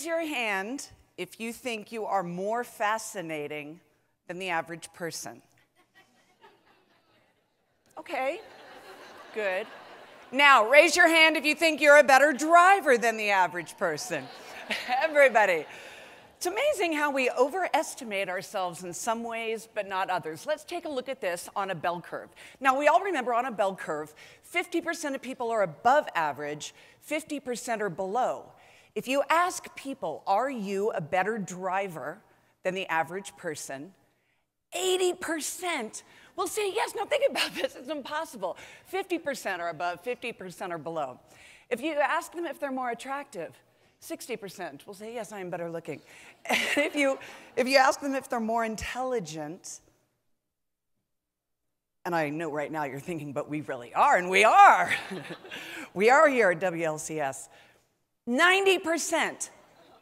your hand if you think you are more fascinating than the average person. Okay, good. Now, raise your hand if you think you're a better driver than the average person. Everybody. It's amazing how we overestimate ourselves in some ways, but not others. Let's take a look at this on a bell curve. Now, we all remember on a bell curve, 50% of people are above average, 50% are below. If you ask people, are you a better driver than the average person? 80% will say yes. Now, think about this. It's impossible. 50% are above, 50% are below. If you ask them if they're more attractive, 60% will say, yes, I am better looking. And if you ask them if they're more intelligent, and I know right now you're thinking, but we really are, and we are. We are here at WLCS. 90%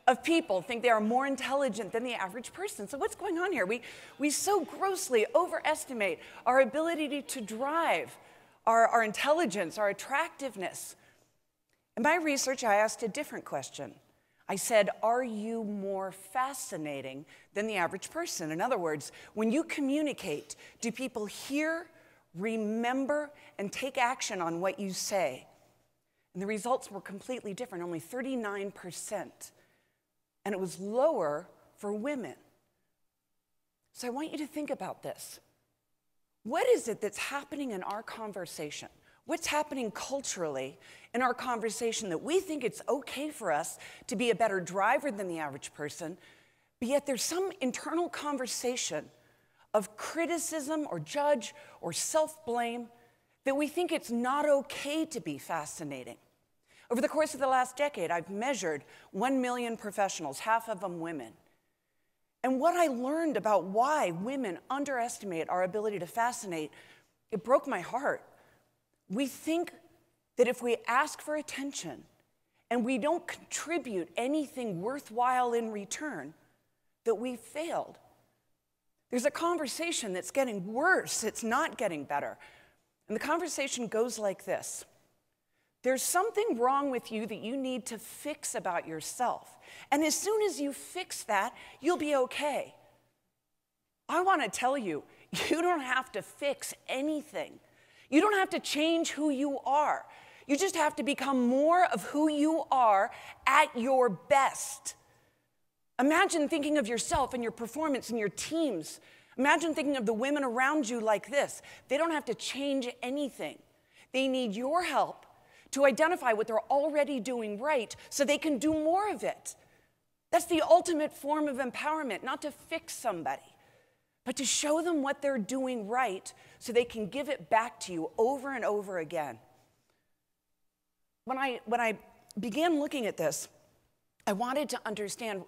of people think they are more intelligent than the average person. So what's going on here? We so grossly overestimate our ability to drive, our intelligence, our attractiveness. In my research, I asked a different question. I said, are you more fascinating than the average person? In other words, when you communicate, do people hear, remember, and take action on what you say? And the results were completely different, only 39%. And it was lower for women. So I want you to think about this. What is it that's happening in our conversation? What's happening culturally in our conversation that we think it's okay for us to be a better driver than the average person, but yet there's some internal conversation of criticism or judge or self-blame that we think it's not okay to be fascinating. Over the course of the last decade, I've measured 1 million professionals, half of them women. And what I learned about why women underestimate our ability to fascinate, it broke my heart. We think that if we ask for attention and we don't contribute anything worthwhile in return, that we failed. There's a conversation that's getting worse. It's not getting better. And the conversation goes like this. There's something wrong with you that you need to fix about yourself. And as soon as you fix that, you'll be okay. I want to tell you, you don't have to fix anything. You don't have to change who you are. You just have to become more of who you are at your best. Imagine thinking of yourself and your performance and your teams. Imagine thinking of the women around you like this. They don't have to change anything. They need your help to identify what they're already doing right so they can do more of it. That's the ultimate form of empowerment, not to fix somebody, but to show them what they're doing right so they can give it back to you over and over again. When I began looking at this, I wanted to understand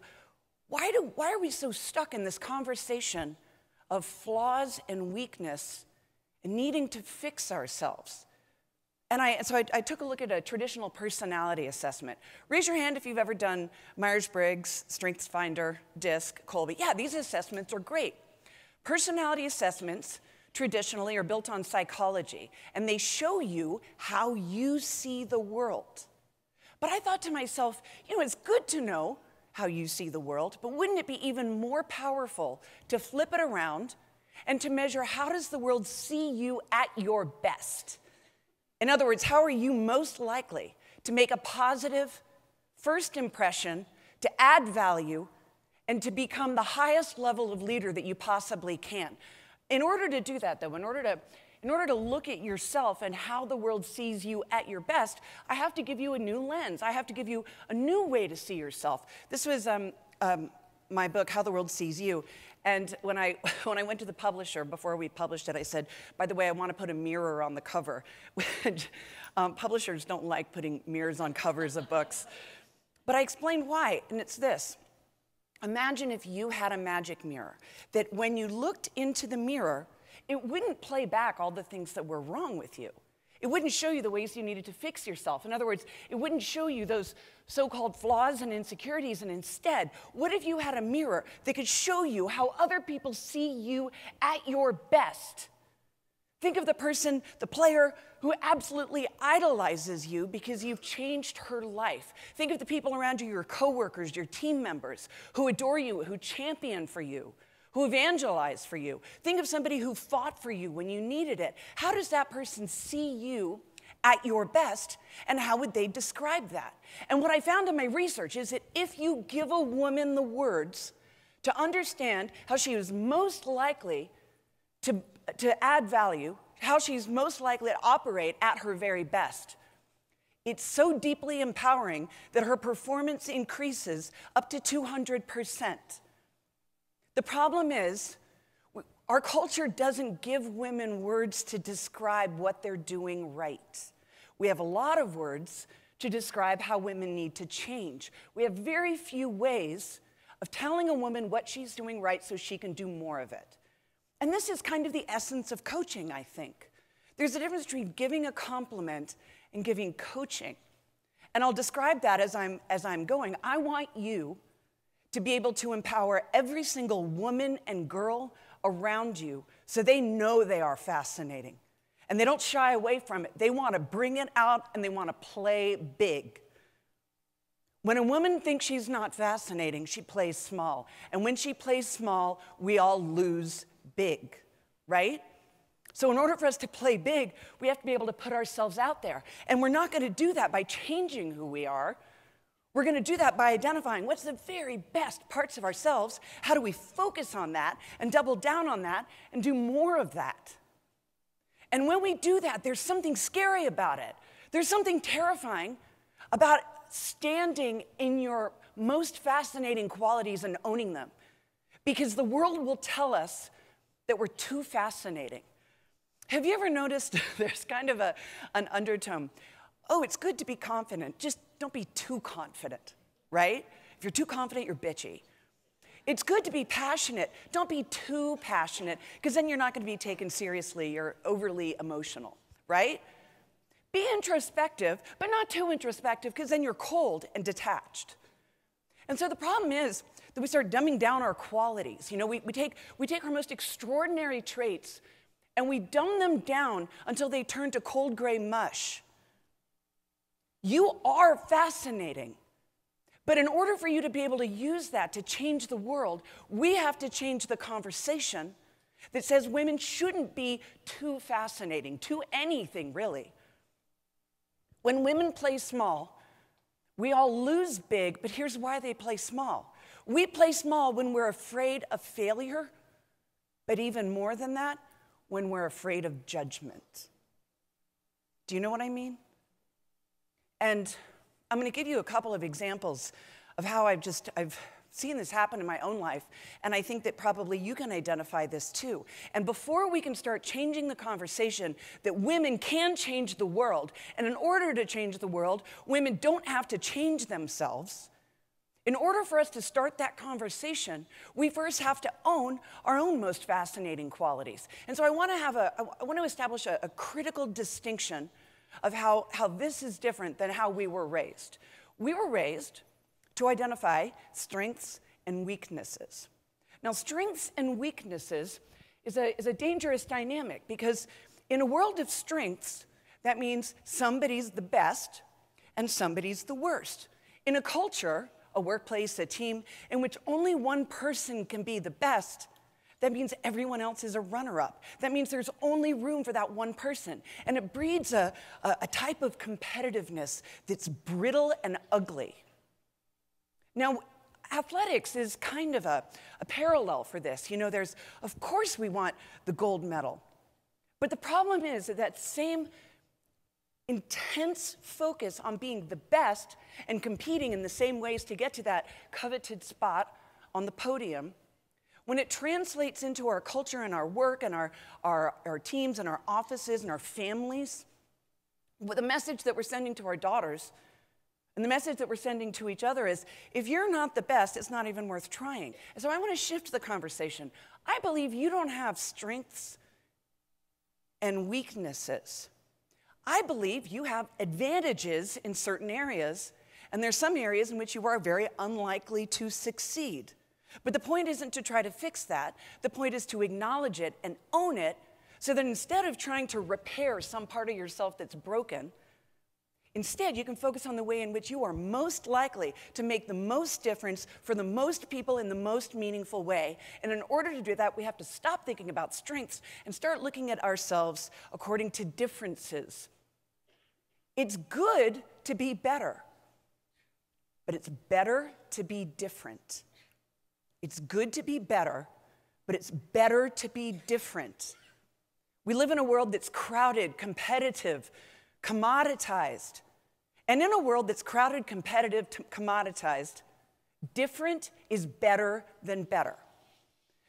why are we so stuck in this conversation of flaws and weakness and needing to fix ourselves? And so I took a look at a traditional personality assessment. Raise your hand if you've ever done Myers-Briggs, StrengthsFinder, DISC, Colby. Yeah, these assessments are great. Personality assessments traditionally are built on psychology, and they show you how you see the world. But I thought to myself, it's good to know how you see the world, but wouldn't it be even more powerful to flip it around and to measure how does the world see you at your best? In other words, how are you most likely to make a positive first impression, to add value, and to become the highest level of leader that you possibly can? In order to do that, though, in order to look at yourself and how the world sees you at your best, I have to give you a new lens. I have to give you a new way to see yourself. This was my book, How the World Sees You. And when I went to the publisher, before we published it, I said, by the way, I want to put a mirror on the cover. Publishers don't like putting mirrors on covers of books. But I explained why, and it's this. Imagine if you had a magic mirror, that when you looked into the mirror, it wouldn't play back all the things that were wrong with you. It wouldn't show you the ways you needed to fix yourself. In other words, it wouldn't show you those so-called flaws and insecurities, and instead, what if you had a mirror that could show you how other people see you at your best? Think of the person, the player who absolutely idolizes you because you've changed her life. Think of the people around you, your coworkers, your team members, who adore you, who champion for you, who evangelize for you. Think of somebody who fought for you when you needed it. How does that person see you at your best, and how would they describe that? And what I found in my research is that if you give a woman the words to understand how she is most likely to add value, how she's most likely to operate at her very best, it's so deeply empowering that her performance increases up to 200%. The problem is, our culture doesn't give women words to describe what they're doing right. We have a lot of words to describe how women need to change. We have very few ways of telling a woman what she's doing right so she can do more of it. And this is kind of the essence of coaching, I think. There's a difference between giving a compliment and giving coaching. And I'll describe that as I'm going. I want you to be able to empower every single woman and girl around you so they know they are fascinating. And they don't shy away from it. They want to bring it out and they want to play big. When a woman thinks she's not fascinating, she plays small. And when she plays small, we all lose big, right? So in order for us to play big, we have to be able to put ourselves out there. And we're not going to do that by changing who we are. We're going to do that by identifying what's the very best parts of ourselves, how do we focus on that and double down on that and do more of that. And when we do that, there's something scary about it. There's something terrifying about standing in your most fascinating qualities and owning them. Because the world will tell us that we're too fascinating. Have you ever noticed there's kind of an undertone? Oh, it's good to be confident, just don't be too confident, right? If you're too confident, you're bitchy. It's good to be passionate, don't be too passionate, because then you're not going to be taken seriously, you're overly emotional, right? Be introspective, but not too introspective, because then you're cold and detached. And so the problem is that we start dumbing down our qualities. You know, we take our most extraordinary traits and we dumb them down until they turn to cold gray mush. You are fascinating. But in order for you to be able to use that to change the world, we have to change the conversation that says women shouldn't be too fascinating, to anything really. When women play small, we all lose big, but here's why they play small. We play small when we're afraid of failure, but even more than that, when we're afraid of judgment. Do you know what I mean? And I'm going to give you a couple of examples of how I've seen this happen in my own life, and I think that probably you can identify this too. And before we can start changing the conversation that women can change the world, and in order to change the world, women don't have to change themselves. In order for us to start that conversation, we first have to own our own most fascinating qualities. And so I want to establish a critical distinction of how this is different than how we were raised. We were raised to identify strengths and weaknesses. Now, strengths and weaknesses is a dangerous dynamic because in a world of strengths, that means somebody's the best and somebody's the worst. In a culture, a workplace, a team, in which only one person can be the best, that means everyone else is a runner-up. That means there's only room for that one person. And it breeds a type of competitiveness that's brittle and ugly. Now, athletics is kind of a parallel for this. You know, of course we want the gold medal. But the problem is that same intense focus on being the best and competing in the same ways to get to that coveted spot on the podium, when it translates into our culture and our work and our teams and our offices and our families, the message that we're sending to our daughters and the message that we're sending to each other is, if you're not the best, it's not even worth trying. And so I want to shift the conversation. I believe you don't have strengths and weaknesses. I believe you have advantages in certain areas, and there's some areas in which you are very unlikely to succeed. But the point isn't to try to fix that. The point is to acknowledge it and own it So that instead of trying to repair some part of yourself that's broken, instead you can focus on the way in which you are most likely to make the most difference for the most people in the most meaningful way. And in order to do that, we have to stop thinking about strengths and start looking at ourselves according to differences. It's good to be better, but it's better to be different. It's good to be better, but it's better to be different. We live in a world that's crowded, competitive, commoditized. And in a world that's crowded, competitive, commoditized, different is better than better.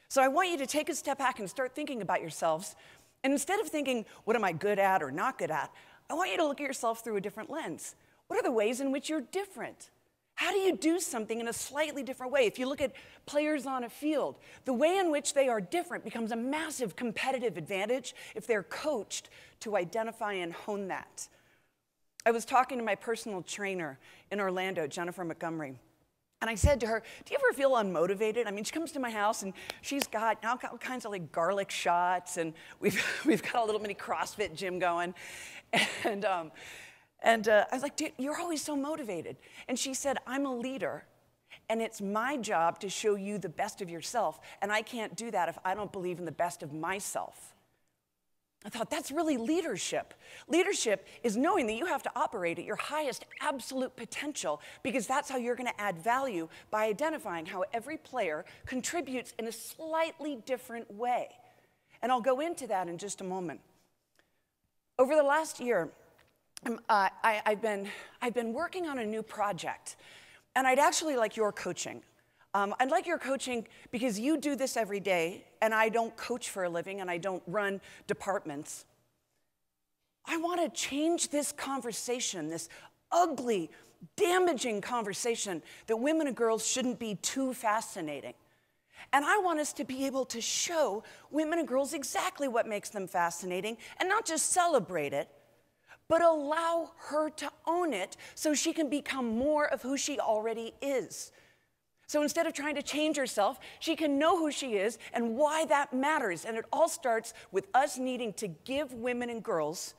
So I want you to take a step back and start thinking about yourselves. And instead of thinking, what am I good at or not good at, I want you to look at yourself through a different lens. What are the ways in which you're different? How do you do something in a slightly different way? If you look at players on a field, the way in which they are different becomes a massive competitive advantage if they're coached to identify and hone that. I was talking to my personal trainer in Orlando, Jennifer Montgomery, and I said to her, do you ever feel unmotivated? I mean, she comes to my house and she's got all kinds of like garlic shots, and we've got a little mini CrossFit gym going. And I was like, dude, you're always so motivated. And she said, I'm a leader, and it's my job to show you the best of yourself, and I can't do that if I don't believe in the best of myself. I thought, that's really leadership. Leadership is knowing that you have to operate at your highest absolute potential, because that's how you're going to add value, by identifying how every player contributes in a slightly different way. And I'll go into that in just a moment. Over the last year, I've been working on a new project, and I'd actually like your coaching. I'd like your coaching because you do this every day, and I don't coach for a living, and I don't run departments. I want to change this conversation, this ugly, damaging conversation that women and girls shouldn't be too fascinating. And I want us to be able to show women and girls exactly what makes them fascinating, and not just celebrate it, but allow her to own it so she can become more of who she already is. So instead of trying to change herself, she can know who she is and why that matters. And it all starts with us needing to give women and girls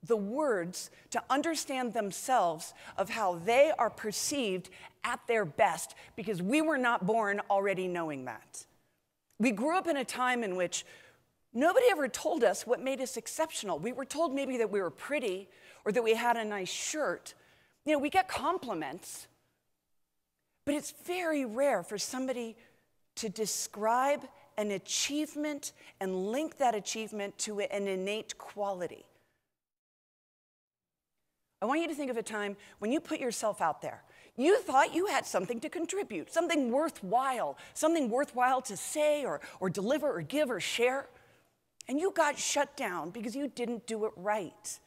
the words to understand themselves of how they are perceived at their best, because we were not born already knowing that. We grew up in a time in which nobody ever told us what made us exceptional. We were told maybe that we were pretty or that we had a nice shirt. You know, we get compliments, but it's very rare for somebody to describe an achievement and link that achievement to an innate quality. I want you to think of a time when you put yourself out there. You thought you had something to contribute, something worthwhile to say or deliver or give or share. And you got shut down because you didn't do it right.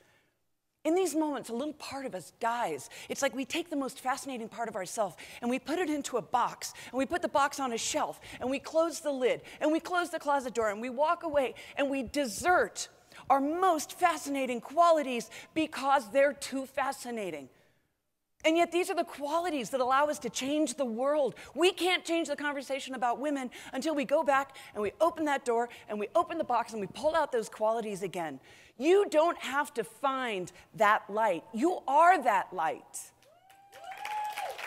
In these moments, a little part of us dies. It's like we take the most fascinating part of ourselves and we put it into a box, and we put the box on a shelf, and we close the lid, and we close the closet door, and we walk away, and we desert our most fascinating qualities because they're too fascinating. And yet these are the qualities that allow us to change the world. We can't change the conversation about women until we go back and we open that door and we open the box and we pull out those qualities again. You don't have to find that light. You are that light.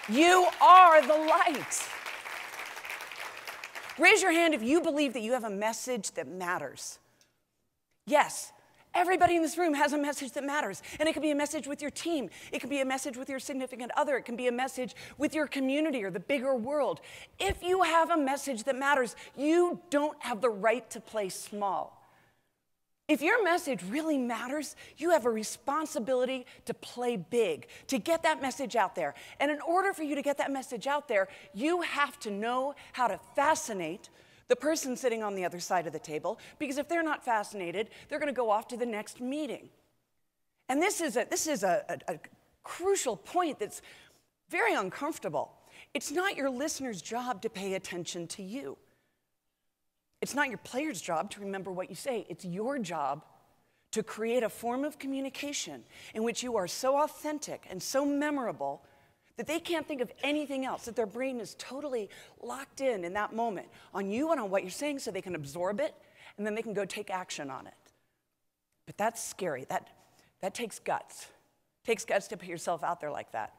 You are the light. Raise your hand if you believe that you have a message that matters. Yes. Everybody in this room has a message that matters. And it could be a message with your team. It could be a message with your significant other. It can be a message with your community or the bigger world. If you have a message that matters, you don't have the right to play small. If your message really matters, you have a responsibility to play big, to get that message out there. And in order for you to get that message out there, you have to know how to fascinate the person sitting on the other side of the table, because if they're not fascinated, they're going to go off to the next meeting. And this is a crucial point that's very uncomfortable. It's not your listener's job to pay attention to you. It's not your player's job to remember what you say. It's your job to create a form of communication in which you are so authentic and so memorable that they can't think of anything else, that their brain is totally locked in that moment on you and on what you're saying, so they can absorb it, and then they can go take action on it. But that's scary. That takes guts. It takes guts to put yourself out there like that.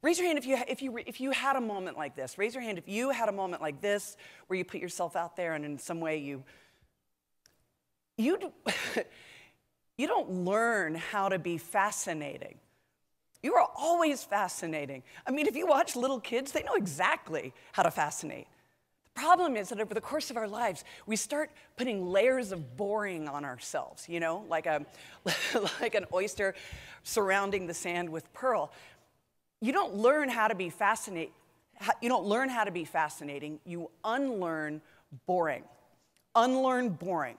Raise your hand if you had a moment like this. Raise your hand if you had a moment like this where you put yourself out there and in some way you don't learn how to be fascinating. You are always fascinating. I mean, if you watch little kids, they know exactly how to fascinate. The problem is that over the course of our lives, we start putting layers of boring on ourselves, you know, like an oyster surrounding the sand with pearl. You don't learn how to be fascinating. You don't learn how to be fascinating. You unlearn boring. Unlearn boring.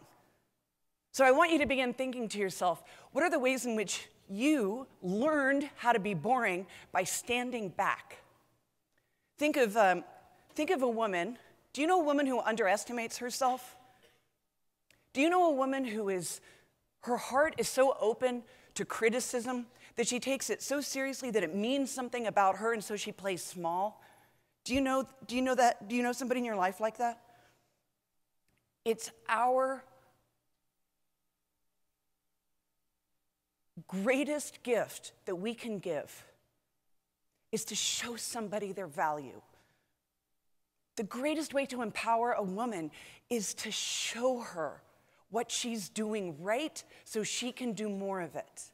So I want you to begin thinking to yourself, what are the ways in which you learned how to be boring by standing back? Think of a woman. Do you know a woman who underestimates herself? Do you know a woman her heart is so open to criticism that she takes it so seriously that it means something about her, and so she plays small? Do you know that? Do you know somebody in your life like that? It's our greatest gift that we can give is to show somebody their value. The greatest way to empower a woman is to show her what she's doing right so she can do more of it.